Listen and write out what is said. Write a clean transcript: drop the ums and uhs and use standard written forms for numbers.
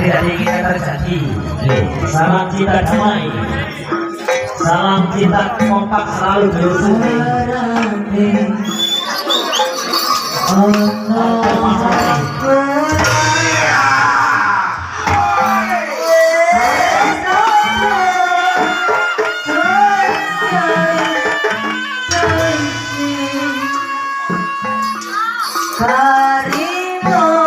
tidak diinginkan terjadi. Salam cinta damai, salam cinta kompak selalu bersama. Harimau